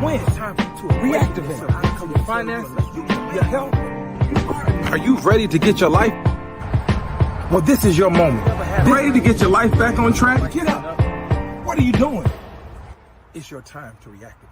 win. It's time to reactivate your finances, your health. Are you ready to get your life? Well, this is your moment. Ready to get your life back on track? Get up. What are you doing? It's your time to reactivate.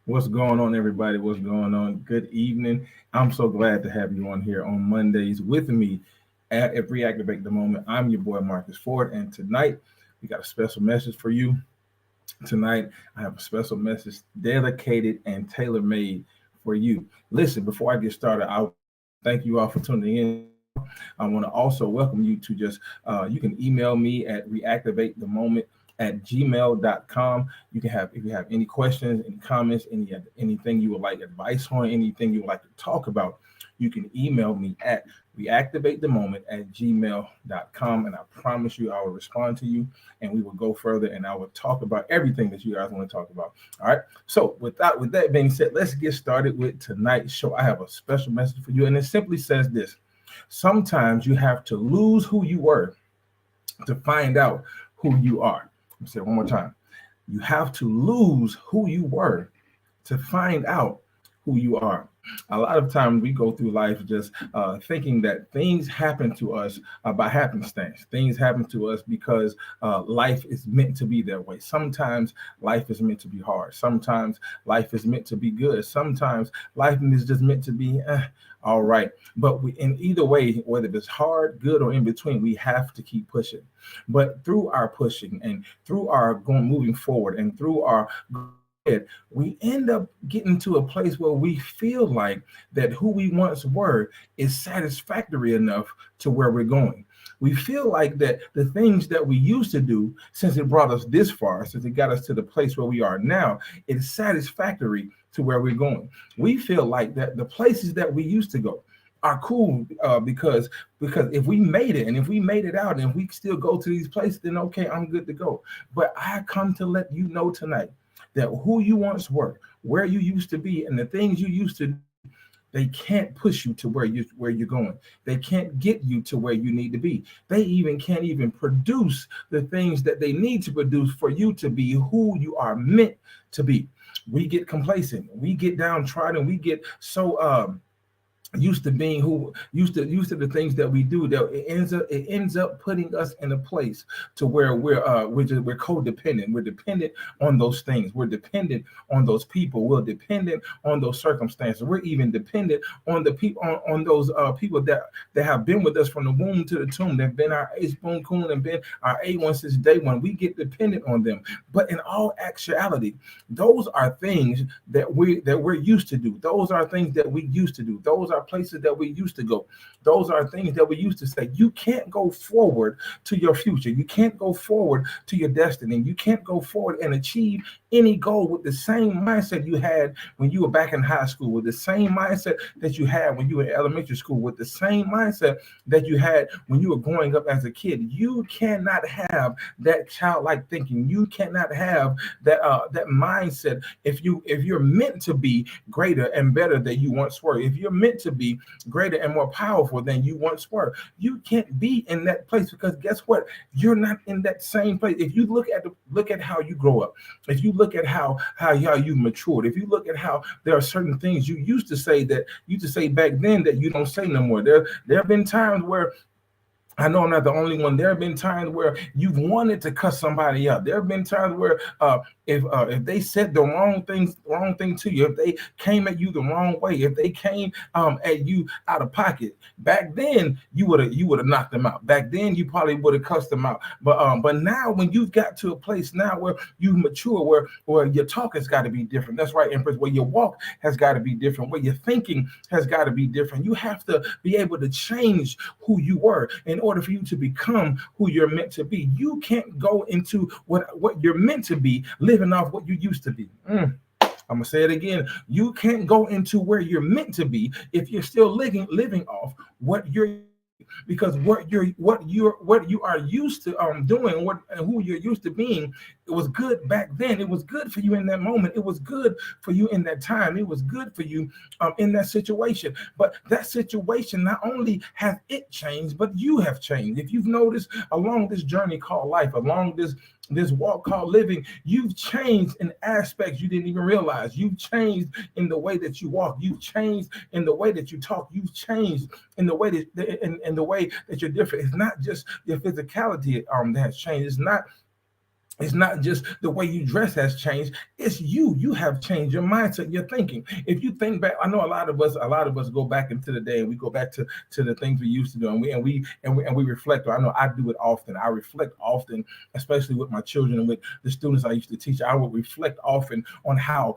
What's going on, everybody? What's going on? Good evening. I'm so glad to have you on here on Mondays with me at Reactivate the Moment. I'm your boy, Marques Ford, and tonight we got a special message for you. Tonight, I have a special message dedicated and tailor-made for you. Listen, before I get started, I thank you all for tuning in. I want to also welcome you to you can email me at reactivatethemoment@gmail.com. You can have, if you have any questions, any comments, anything you would like advice on, anything you would like to talk about, you can email me at reactivatethemoment@gmail.com, and I promise you I will respond to you, and we will go further, and I will talk about everything that you guys want to talk about. All right. So with that being said, let's get started with tonight's show. I have a special message for you, and it simply says this: sometimes you have to lose who you were to find out who you are. Let me say it one more time. You have to lose who you were to find out who you are. A lot of times we go through life just thinking that things happen to us by happenstance. Things happen to us because life is meant to be that way. Sometimes life is meant to be hard. Sometimes life is meant to be good. Sometimes life is just meant to be all right. But in either way, whether it's hard, good, or in between, we have to keep pushing. But through our pushing and through our moving forward and through our we end up getting to a place where we feel like that who we once were is satisfactory enough to where we're going. We feel like that the things that we used to do, since it brought us this far, since it got us to the place where we are now, it's satisfactory to where we're going. We feel like that the places that we used to go are cool because if we made it and if we made it out and if we still go to these places, then okay, I'm good to go. But I come to let you know tonight that who you once were, where you used to be, and the things you used to do, they can't push you to where you're going. They can't get you to where you need to be. They can't even produce the things that they need to produce for you to be who you are meant to be. We get complacent, we get downtrodden, we get so used to being used to the things that we do, that it ends up putting us in a place to where we're codependent. We're dependent on those things. We're dependent on those people. We're dependent on those circumstances. We're even dependent on the people on those people that have been with us from the womb to the tomb. They've been our ace boon coon and been our A1 since day one. We get dependent on them. But in all actuality, those are things that we're used to do. Those are things that we used to do. Those are places that we used to go. Those are things that we used to say. You can't go forward to your future. You can't go forward to your destiny. You can't go forward and achieve any goal with the same mindset you had when you were back in high school, with the same mindset that you had when you were in elementary school, with the same mindset that you had when you were growing up as a kid. You cannot have that childlike thinking. You cannot have that mindset if you're meant to be greater and better than you once were. If you're meant to be greater and more powerful than you once were, you can't be in that place, because guess what? You're not in that same place. If you look at how you grow up, if you look at how you matured, if you look at how there are certain things you used to say back then that you don't say no more. There have been times where, I know I'm not the only one, there have been times where you've wanted to cuss somebody out. There have been times where if they said the wrong thing to you, if they came at you the wrong way, if they came at you out of pocket, back then you would have knocked them out. Back then you probably would have cussed them out. But now when you've got to a place now where you mature, where your talk has got to be different. That's right, Empress. Where your walk has got to be different. Where your thinking has got to be different. You have to be able to change who you were in order for you to become who you're meant to be. You can't go into what you're meant to be living off what you used to be. I'm gonna say it again. You can't go into where you're meant to be if you're still living off what you're because what you are used to doing, what and who you're used to being, it was good back then. It was good for you in that moment. It was good for you in that time. It was good for you in that situation. But that situation, not only has it changed, but you have changed. If you've noticed along this journey called life, along this walk called living, you've changed in aspects you didn't even realize. You've changed in the way that you walk. You've changed in the way that you talk. You've changed in the way that in the way that you're different. It's not just your physicality that has changed. It's not just the way you dress has changed. It's you. You have changed your mindset, your thinking. If you think back, I know a lot of us go back into the day and we go back to the things we used to do, and we reflect. I know I do it often. I reflect often, especially with my children and with the students I used to teach. I would reflect often on how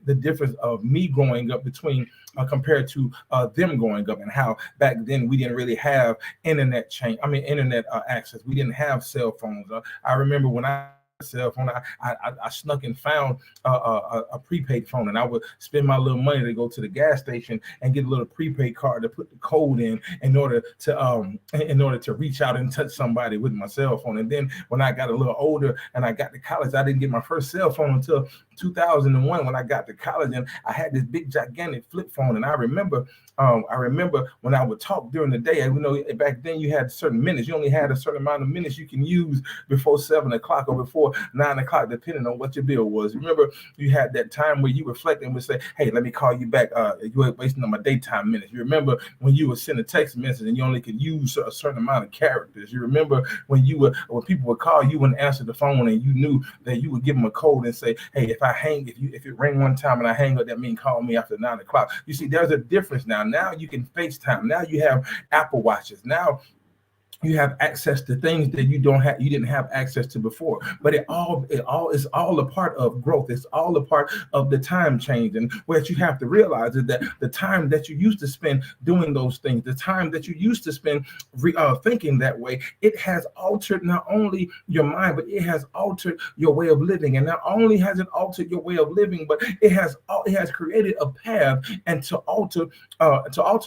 the difference of me growing up between compared to them growing up, and how back then we didn't really have internet access. We didn't have cell phones. I remember when I cell phone, I snuck and found a prepaid phone, and I would spend my little money to go to the gas station and get a little prepaid card to put the code in order to reach out and touch somebody with my cell phone. And then when I got a little older and I got to college, I didn't get my first cell phone until 2001 when I got to college, and I had this big gigantic flip phone. And I remember when I would talk during the day, and back then you had certain minutes. You only had a certain amount of minutes you can use before 7 o'clock or before 9 o'clock, depending on what your bill was. Remember, you had that time where you reflect and would say, "Hey, let me call you back. You ain't wasting on my daytime minutes." You remember when you would send a text message and you only could use a certain amount of characters. You remember when people would call, you wouldn't answer the phone, and you knew that you would give them a code and say, "Hey, if it ring one time and I hang up, that means call me after 9 o'clock." You see, there's a difference now. Now you can FaceTime. Now you have Apple Watches. Now you have access to things that you didn't have access to before. But it all is all a part of growth. It's all a part of the time change. And what you have to realize is that the time that you used to spend doing those things, the time that you used to spend thinking that way, it has altered not only your mind, but it has altered your way of living. And not only has it altered your way of living, but it has created a path, and to alter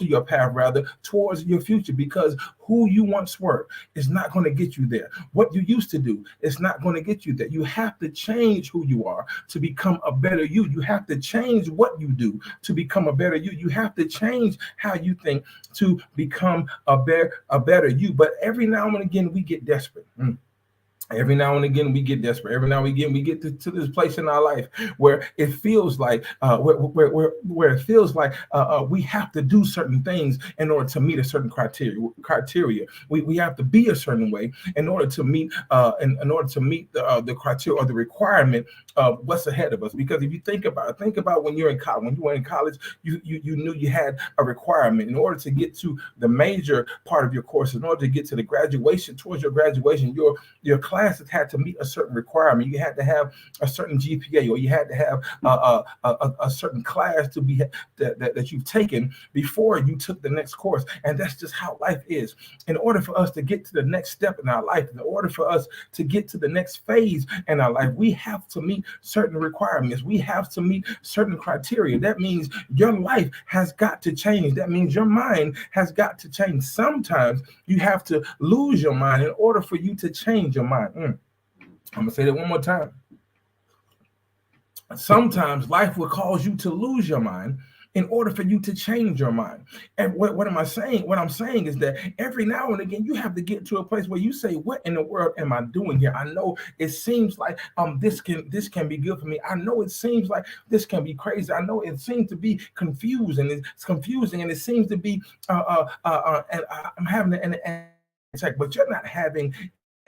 your path rather towards your future, because who you once were is not going to get you there. What you used to do is not going to get you there. You have to change who you are to become a better you. You have to change what you do to become a better you. You have to change how you think to become a better you. But every now and again, we get desperate. Every now and again, we get desperate. Every now and again, we get to this place in our life where it feels like where it feels like we have to do certain things in order to meet a certain criteria. We have to be a certain way in order to meet the criteria or the requirement of what's ahead of us. Because if you think about when you're in college, when you were in college, you knew you had a requirement in order to get to the major part of your course, in order to get to the graduation. Towards your graduation, your classes had to meet a certain requirement. You had to have a certain GPA, or you had to have a certain class to be that you've taken before you took the next course. And that's just how life is. In order for us to get to the next step in our life, in order for us to get to the next phase in our life, we have to meet certain requirements. We have to meet certain criteria. That means your life has got to change. That means your mind has got to change. Sometimes you have to lose your mind in order for you to change your mind. I'm gonna say that one more time. Sometimes life will cause you to lose your mind in order for you to change your mind. And what am I saying? What I'm saying is that every now and again, you have to get to a place where you say, "What in the world am I doing here? I know it seems like this can be good for me. I know it seems like this can be crazy. I know it seems to be confusing. It's confusing, and it seems to be and I'm having an attack." But you're not having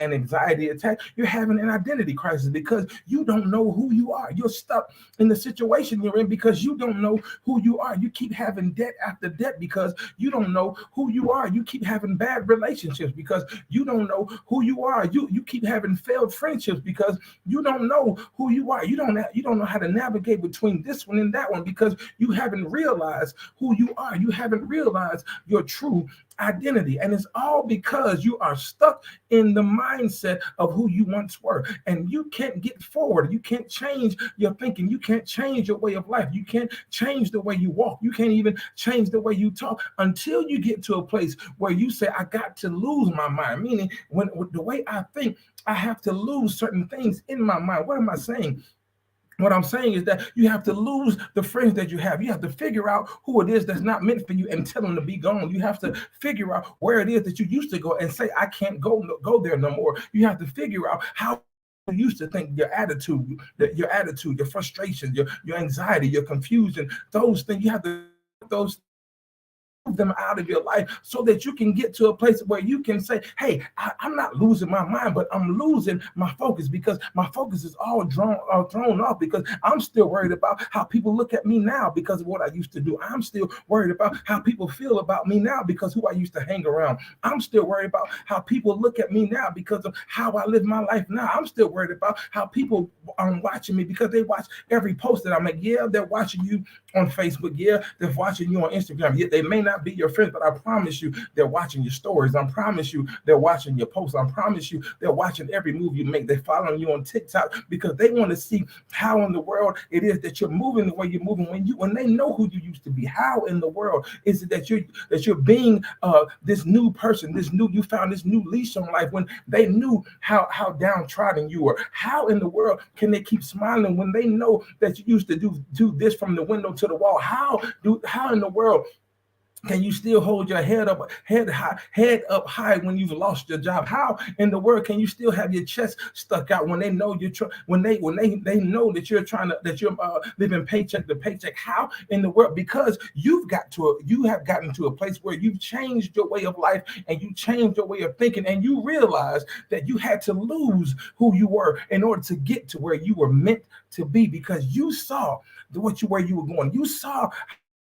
an anxiety attack. You're having an identity crisis because you don't know who you are. You're stuck in the situation you're in because you don't know who you are. You keep having debt after debt because you don't know who you are. You keep having bad relationships because you don't know who you are. You keep having failed friendships because you don't know who you are. You don't know how to navigate between this one and that one because you haven't realized who you are. You haven't realized your true identity. And it's all because you are stuck in the mindset of who you once were. And you can't get forward. You can't change your thinking. You can't change your way of life. You can't change the way you walk. You can't even change the way you talk until you get to a place where you say, I got to lose my mind. Meaning, when the way I think, I have to lose certain things in my mind. What am I saying? What I'm saying is that you have to lose the friends that you have. You have to figure out who it is that's not meant for you and tell them to be gone. You have to figure out where it is that you used to go and say, I can't go there no more. You have to figure out how you used to think, your attitude, your frustration, your anxiety, your confusion, those things. You have to those them out of your life so that you can get to a place where you can say, hey, I'm not losing my mind, but I'm losing my focus, because my focus is all thrown off, because I'm still worried about how people look at me now because of what I used to do. I'm still worried about how people feel about me now because who I used to hang around. I'm still worried about how people look at me now because of how I live my life now. I'm still worried about how people are watching me because they watch every post that I make. Yeah, they're watching you on Facebook. Yeah, they're watching you on Instagram. Yeah, they may not be your friends, but I promise you they're watching your stories. I promise you they're watching your posts. I promise you they're watching every move you make. They're following you on TikTok because they want to see how in the world it is that you're moving the way you're moving when they know who you used to be. How in the world is it that you're being this new person, you found this new leash on life when they knew how downtrodden you were? How in the world can they keep smiling when they know that you used to do this from the window to the wall? How in the world can you still hold your head up high when you've lost your job? How in the world can you still have your chest stuck out when they know when they know that you're living paycheck to paycheck? How in the world? Because you have gotten to a place where you've changed your way of life and you changed your way of thinking, and you realize that you had to lose who you were in order to get to where you were meant to be, because you saw where you were going. You saw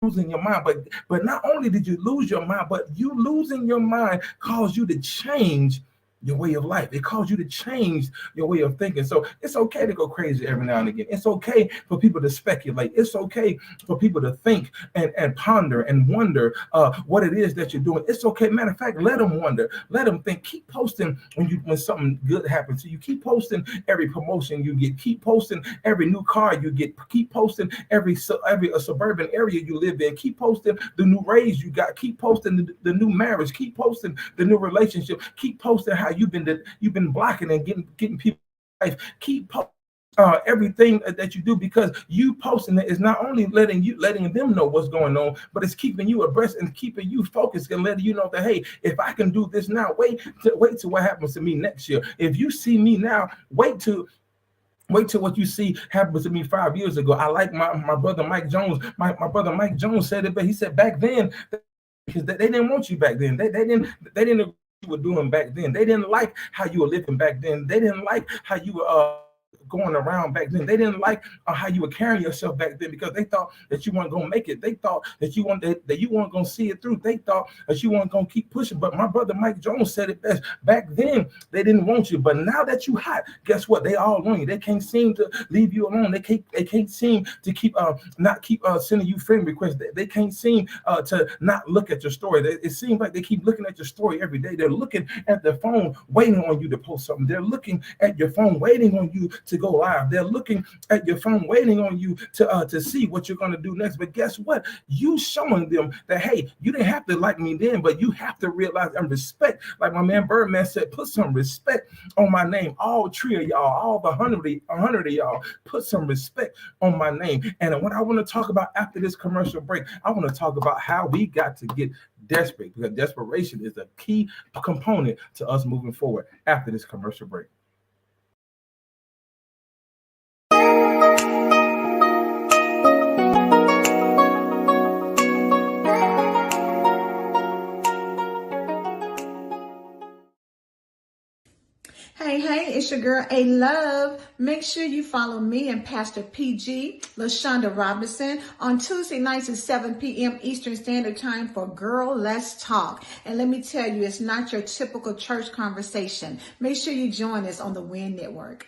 losing your mind, but not only did you lose your mind, but you losing your mind caused you to change your way of life. It caused you to change your way of thinking. So it's okay to go crazy every now and again. It's okay for people to speculate. It's okay for people to think and ponder and wonder what it is that you're doing. It's okay. Matter of fact, let them wonder. Let them think. Keep posting when something good happens to you. Keep posting every promotion you get. Keep posting every new car you get. Keep posting every suburban area you live in. Keep posting the new raise you got. Keep posting the new marriage. Keep posting the new relationship. Keep posting how you've been blocking and getting people life. Keep posting everything that you do, because you posting it is not only letting them know what's going on, but it's keeping you abreast and keeping you focused and letting you know that, hey, if I can do this now, wait till what happens to me next year. If you see me now, wait till what you see happens to me 5 years ago. I like my brother Mike Jones. My brother Mike Jones said it, but he said back then, because they didn't want you back then. They didn't agree with what you were doing back then. They didn't like how you were living back then. They didn't like how you were going around back then. They didn't like how you were carrying yourself back then, because they thought that you weren't going to make it. They thought that you weren't going to see it through. They thought that you weren't going to keep pushing. But my brother Mike Jones said it best. Back then, they didn't want you. But now that you hot, guess what? They all want you. They can't seem to leave you alone. They can't seem to keep sending you friend requests. They can't seem to not look at your story. It seems like they keep looking at your story every day. They're looking at their phone, waiting on you to post something. They're looking at your phone, waiting on you to go live. They're looking at your phone, waiting on you to see what you're going to do next. But guess what? You showing them that, hey, you didn't have to like me then, but you have to realize and respect. Like my man Birdman said, put some respect on my name. All three of y'all, all the 100 of y'all, put some respect on my name. And what I want to talk about after this commercial break, I want to talk about how we got to get desperate, because desperation is a key component to us moving forward after this commercial break. Hey, it's your girl, A Love. Make sure you follow me and Pastor PG, LaShonda Robinson, on Tuesday nights at 7 p.m. Eastern Standard Time for Girl Let's Talk. And let me tell you, it's not your typical church conversation. Make sure you join us on the WIN Network.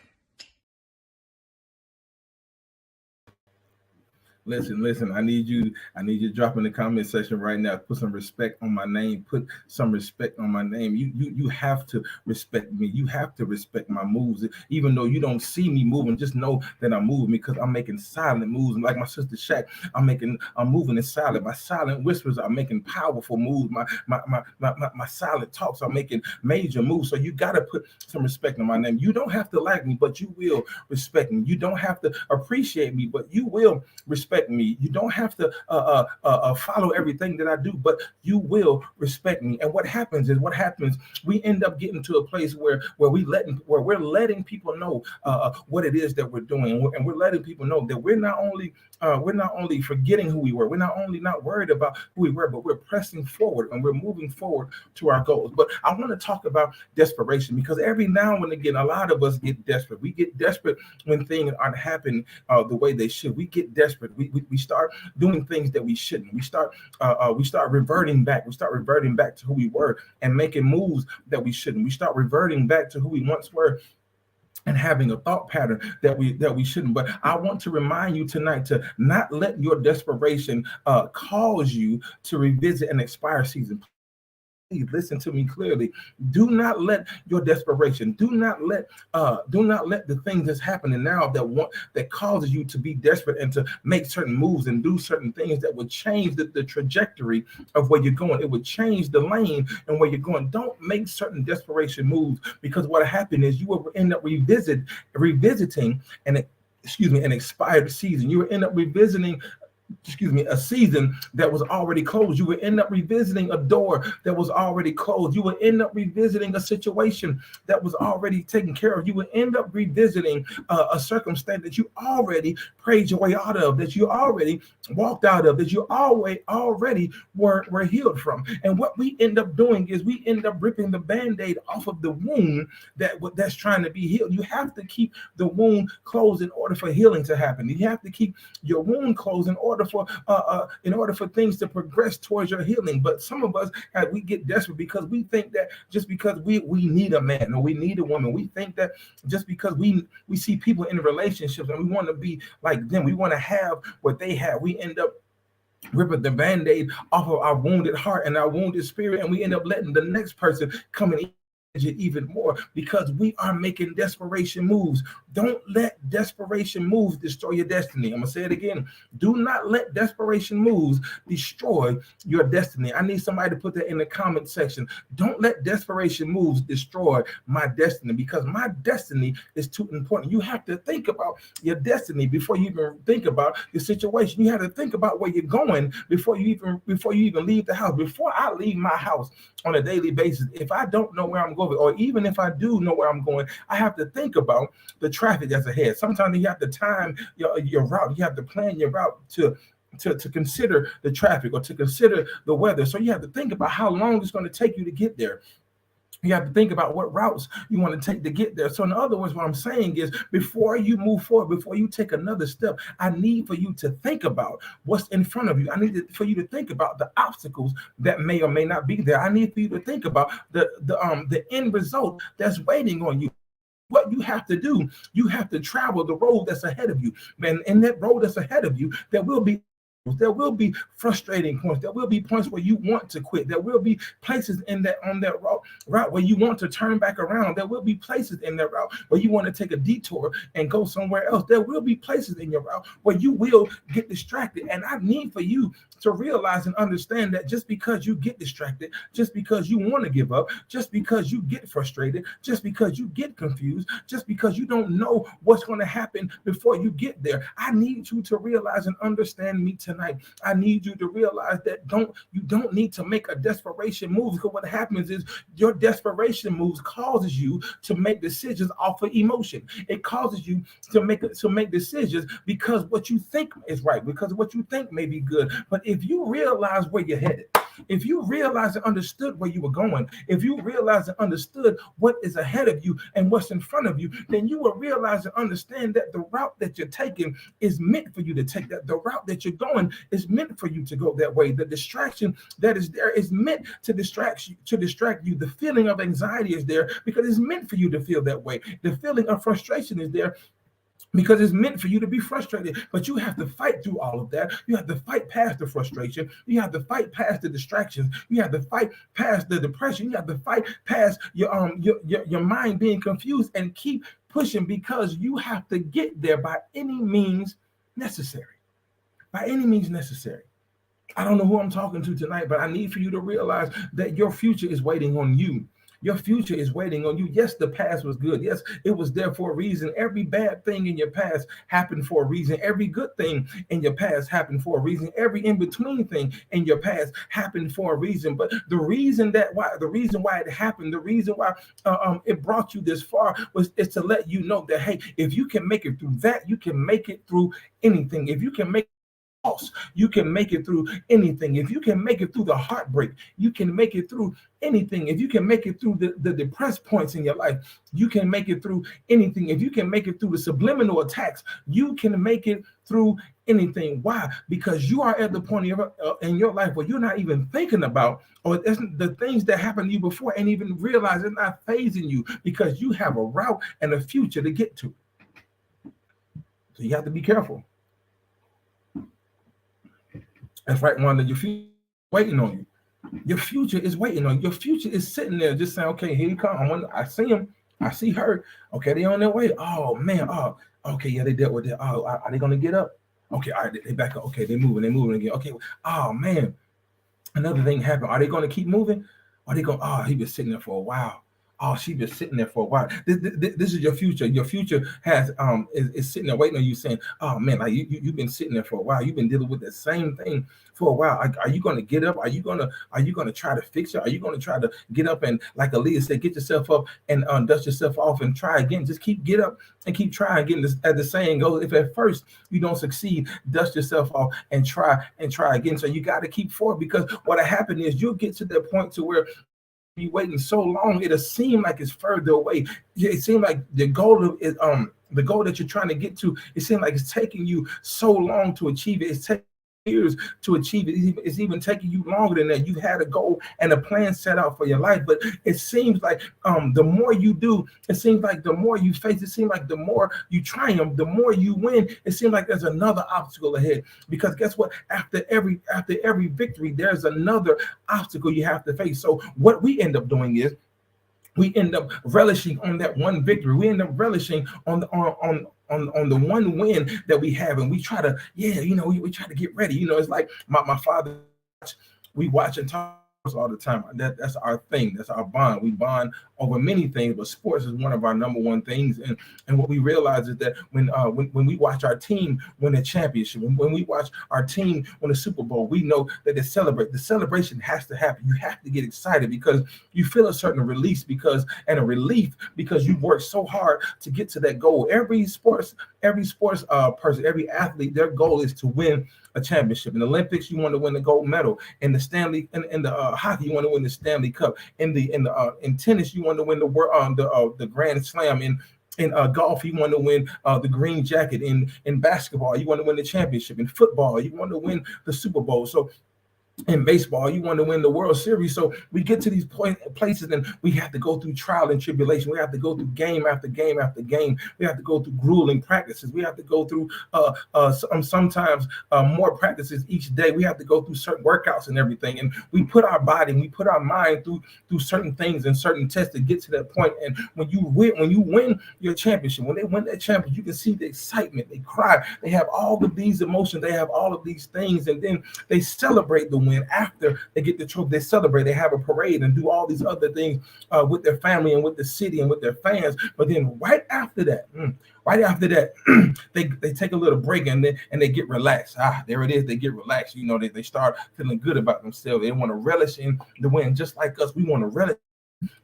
Listen. I need you to drop in the comment section right now. Put some respect on my name. Put some respect on my name. You have to respect me. You have to respect my moves. Even though you don't see me moving, just know that I'm moving because I'm making silent moves. And like my sister Shaq, I'm moving in silent. My silent whispers are making powerful moves. My silent talks are making major moves. So you gotta put some respect on my name. You don't have to like me, but you will respect me. You don't have to appreciate me, but you will respect me. You don't have to follow everything that I do, but you will respect me. And what happens, we end up getting to a place where we're letting people know what it is that we're doing, and we're letting people know that we're not only forgetting who we were, we're not only not worried about who we were, but we're pressing forward and we're moving forward to our goals. But I want to talk about desperation, because every now and again, a lot of us get desperate. We get desperate when things aren't happening the way they should. We get desperate. We start doing things that we shouldn't. We start reverting back. We start reverting back to who we were and making moves that we shouldn't. We start reverting back to who we once were and having a thought pattern that we shouldn't. But I want to remind you tonight to not let your desperation cause you to revisit an expired season. Listen to me clearly. Do not let your desperation, do not let the things that's happening now that causes you to be desperate and to make certain moves and do certain things that would change the trajectory of where you're going. It would change the lane and where you're going. Don't make certain desperation moves, because what happened is you will end up revisiting an expired season. You will end up revisiting a season that was already closed. You would end up revisiting a door that was already closed. You would end up revisiting a situation that was already taken care of. You would end up revisiting a circumstance that you already prayed your way out of, that you already walked out of, that you already were healed from. And what we end up doing is we end up ripping the Band-Aid off of the wound that's trying to be healed. You have to keep the wound closed in order for healing to happen. You have to keep your wound closed in order for things to progress towards your healing. But some of us, we get desperate because we think that just because we need a man or we need a woman, we think that just because we see people in relationships and we want to be like them, we want to have what they have, we end up ripping the Band-Aid off of our wounded heart and our wounded spirit, and we end up letting the next person come in even more because we are making desperation moves. Don't let desperation moves destroy your destiny. I'm gonna say it again. Do not let desperation moves destroy your destiny. I need somebody to put that in the comment section. Don't let desperation moves destroy my destiny, because my destiny is too important. You have to think about your destiny before you even think about your situation. You have to think about where you're going before you even leave the house. Before I leave my house on a daily basis, if I don't know where I'm going, or even if I do know where I'm going, I have to think about the traffic that's ahead. Sometimes you have to time your route. You have to plan your route to consider the traffic or to consider the weather. So you have to think about how long it's going to take you to get there. You have to think about what routes you want to take to get there. So in other words, what I'm saying is, before you move forward, before you take another step, I need for you to think about what's in front of you. I need for you to think about the obstacles that may or may not be there. I need for you to think about the end result that's waiting on you. What you have to do, you have to travel the road that's ahead of you. And in that road that's ahead of you, there will be frustrating points. There will be points where you want to quit. There will be places on that route where you want to turn back around. There will be places in that route where you want to take a detour and go somewhere else. There will be places in your route where you will get distracted. And I need for you to realize and understand that just because you get distracted, just because you want to give up, just because you get frustrated, just because you get confused, just because you don't know what's going to happen before you get there, I need you to realize and understand me tonight. I need you to realize that you don't need to make a desperation move, because what happens is your desperation moves causes you to make decisions off of emotion. It causes you to make decisions because what you think is right, because what you think may be good. But if you realize where you're headed, if you realize and understood where you were going, if you realize and understood what is ahead of you and what's in front of you, then you will realize and understand that the route that you're taking is meant for you to take, that the route that you're going is meant for you to go that way. The distraction that is there is meant to distract you. The feeling of anxiety is there because it's meant for you to feel that way. The feeling of frustration is there because it's meant for you to be frustrated. But you have to fight through all of that. You have to fight past the frustration. You have to fight past the distractions. You have to fight past the depression. You have to fight past your mind being confused, and keep pushing, because you have to get there by any means necessary. By any means necessary. I don't know who I'm talking to tonight, but I need for you to realize that your future is waiting on you. Your future is waiting on you. Yes, the past was good. Yes, it was there for a reason. Every bad thing in your past happened for a reason. Every good thing in your past happened for a reason. Every in-between thing in your past happened for a reason. But the reason why it happened, the reason why it brought you this far is to let you know that, hey, if you can make it through that, you can make it through anything. If you can make you can make it through anything. If you can make it through the heartbreak, you can make it through anything. If you can make it through the depressed points in your life, you can make it through anything. If you can make it through the subliminal attacks, you can make it through anything. Why? Because you are at the point in your life where you're not even thinking about, or the things that happened to you before, and even realize it's not phasing you, because you have a route and a future to get to. So you have to be careful. That's right, Wanda. Your future is waiting on you. Your future is waiting on you. Your future is sitting there just saying, okay, here you come. I see him. I see her. Okay, they on their way. Oh, man. Oh, okay, yeah, they dealt with it. Oh, are they going to get up? Okay, all right, they back up. Okay, they're moving again. Okay, oh, man. Another thing happened. Are they going to keep moving? Are they going, oh, he been sitting there for a while. Oh, she been sitting there for a while. This is your future. Your future has is sitting there waiting on you, saying, "Oh man, like you've been sitting there for a while. You've been dealing with the same thing for a while. Are you going to get up? Are you going to try to fix it? Are you going to try to get up and, like Aaliyah said, get yourself up and dust yourself off and try again? Just get up and keep trying again. As the saying goes, if at first you don't succeed, dust yourself off and try again. So you got to keep forward, because what'll happen is you'll get to that point to where be waiting so long, it'll seem like it's further away. It seems like the goal is the goal that you're trying to get to. It seems like it's taking you so long to achieve it. It's taking years to achieve it. It's even taking you longer than that. You had a goal and a plan set out for your life, but it seems like the more you do, it seems like the more you face, it seems like the more you triumph, the more you win. It seems like there's another obstacle ahead, because guess what? After every victory, there's another obstacle you have to face. So what we end up doing is we end up relishing on that one victory. We end up relishing on the one win that we have, and we try to, we try to get ready. It's like my father, we watch and talk all the time. That's our thing. That's our bond. We bond over many things, but sports is one of our number one things. And what we realize is that when we watch our team win a championship, when we watch our team win a Super Bowl, we know that they celebrate. The celebration has to happen. You have to get excited, because you feel a certain relief and a relief because you worked so hard to get to that goal. Every sports person, every athlete, their goal is to win a championship. In the Olympics, you want to win the gold medal. In the Stanley, in the hockey, you want to win the Stanley Cup. In tennis, you want to win the Grand Slam. In golf, you want to win the green jacket. In basketball, you want to win the championship. In football, you want to win the Super Bowl. So in baseball, you want to win the World Series. So we get to these places, and we have to go through trial and tribulation. We have to go through game after game after game. We have to go through grueling practices. We have to go through sometimes more practices each day. We have to go through certain workouts and everything. And we put our body, and we put our mind through certain things and certain tests to get to that point. And when you win your championship, when they win that championship, you can see the excitement. They cry. They have all of these emotions. They have all of these things, and then they celebrate the win. After they get the trophy, they celebrate. They have a parade and do all these other things with their family and with the city and with their fans. But then right after that, they take a little break, and they get relaxed. There it is. They get relaxed. They start feeling good about themselves. They want to relish in the win, just like us. We want to relish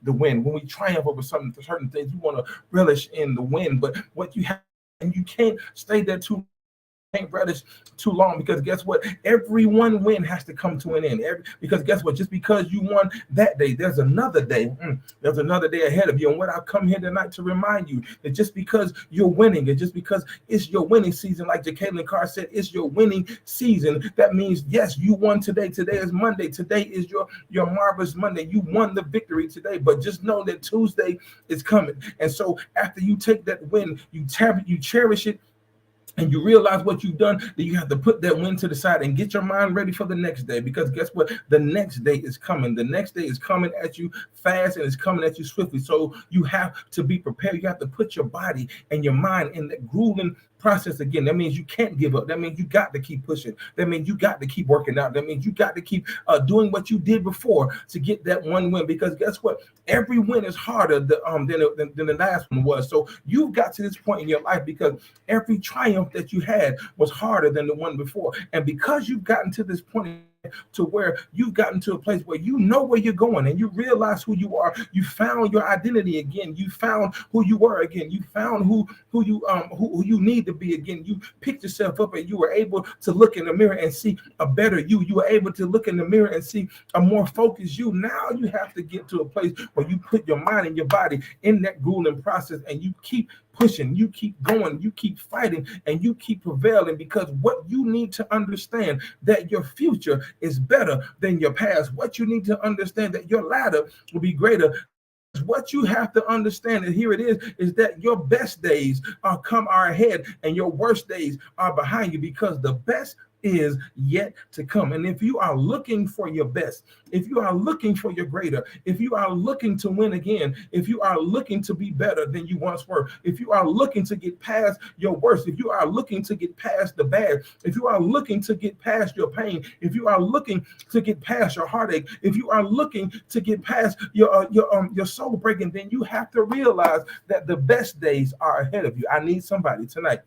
the win. When we triumph over certain things, we want to relish in the win. But what you have, and you can't stay there too. can't relish too long, because guess what? Every one win has to come to an end. Because guess what? Just because you won that day, there's another day. There's another day ahead of you. And what I've come here tonight to remind you that just because you're winning, and just because it's your winning season, like Jacqueline Carr said, it's your winning season. That means, yes, you won today. Today is Monday. Today is your marvelous Monday. You won the victory today. But just know that Tuesday is coming. And so after you take that win, you cherish it, and you realize what you've done, then you have to put that win to the side and get your mind ready for the next day. Because guess what? The next day is coming. The next day is coming at you fast, and it's coming at you swiftly. So you have to be prepared. You have to put your body and your mind in that grueling process again. That means you can't give up. That means you got to keep pushing. That means you got to keep working out. That means you got to keep doing what you did before to get that one win. Because guess what? Every win is harder than the last one was. So you've got to this point in your life because every triumph that you had was harder than the one before. And because you've gotten to this point to where you've gotten to a place where you know where you're going and you realize who you are, you found your identity again, you found who you were again, you found who you need to be again, you picked yourself up and you were able to look in the mirror and see a better you were able to look in the mirror and see a more focused you. Now you have to get to a place where you put your mind and your body in that grueling process, and you keep pushing, you keep going, you keep fighting, and you keep prevailing, because what you need to understand that your future is better than your past. What you need to understand that your ladder will be greater. What you have to understand, and here it is that your best days are ahead and your worst days are behind you, because the best is yet to come. And if you are looking for your best, if you are looking for your greater, if you are looking to win again, if you are looking to be better than you once were, if you are looking to get past your worst, if you are looking to get past the bad, if you are looking to get past your pain, if you are looking to get past your heartache, if you are looking to get past your soul breaking, then you have to realize that the best days are ahead of you. I need somebody tonight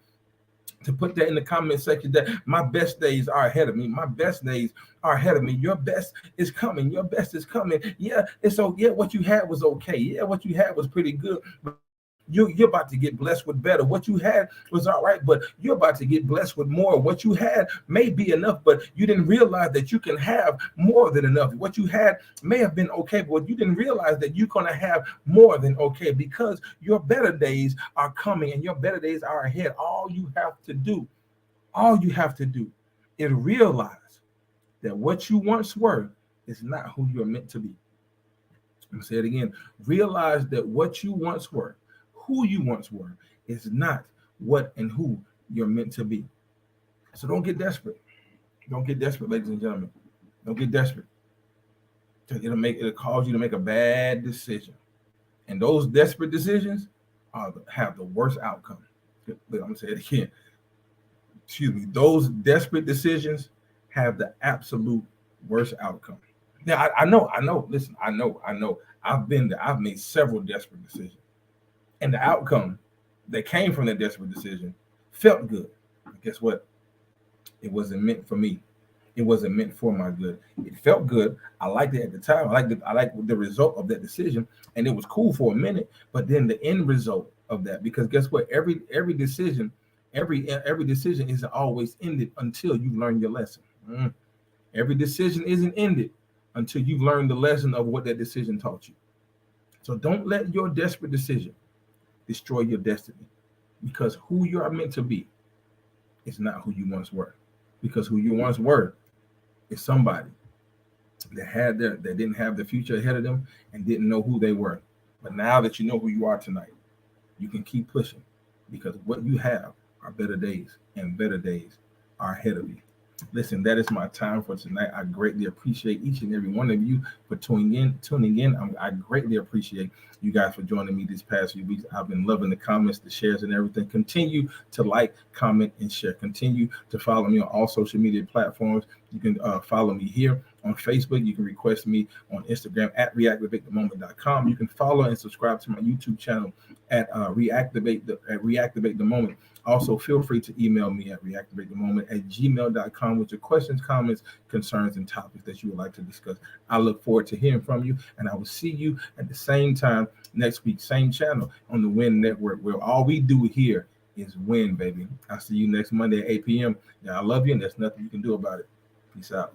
to put that in the comment section, that my best days are ahead of me. My best days are ahead of me. Your best is coming. Your best is coming. Yeah, and so yeah, what you had was okay. Yeah, what you had was pretty good. But you're about to get blessed with better. What you had was all right, but you're about to get blessed with more. What you had may be enough, but you didn't realize that you can have more than enough. What you had may have been okay, but you didn't realize that you're going to have more than okay, because your better days are coming and your better days are ahead. All you have to do is realize that what you once were is not who you're meant to be. I'm going to say it again. Realize that what you once were, who you once were, is not what and who you're meant to be. So don't get desperate. Don't get desperate, ladies and gentlemen. Don't get desperate. It'll cause you to make a bad decision. And those desperate decisions have the worst outcome. I'm going to say it again. Excuse me. Those desperate decisions have the absolute worst outcome. Now, I know. Listen, I know. I've been there. I've made several desperate decisions. And the outcome that came from that desperate decision felt good. But guess what? It wasn't meant for me. It wasn't meant for my good. It felt good. I liked it at the time. I liked the result of that decision, and it was cool for a minute. But then the end result of that, because guess what? Every decision isn't always ended until you learn your lesson. Every decision isn't ended until you've learned the lesson of what that decision taught you. So don't let your desperate decision destroy your destiny, because who you are meant to be is not who you once were. Because who you once were is somebody that didn't have the future ahead of them and didn't know who they were. But now that you know who you are tonight, you can keep pushing, because what you have are better days, and better days are ahead of you. Listen, that is my time for tonight. I greatly appreciate each and every one of you for tuning in. I greatly appreciate you guys for joining me these past few weeks. I've been loving the comments, the shares, and everything. Continue to like, comment, and share. Continue to follow me on all social media platforms. You can follow me here on Facebook. You can request me on Instagram at reactivatethemoment.com. You can follow and subscribe to my YouTube channel at Reactivate the Moment. Also, feel free to email me at reactivatethemoment@gmail.com with your questions, comments, concerns, and topics that you would like to discuss. I look forward to hearing from you, and I will see you at the same time next week, same channel on the WIN Network, where all we do here is win, baby. I'll see you next Monday at 8 p.m. Yeah, I love you, and there's nothing you can do about it. Peace out.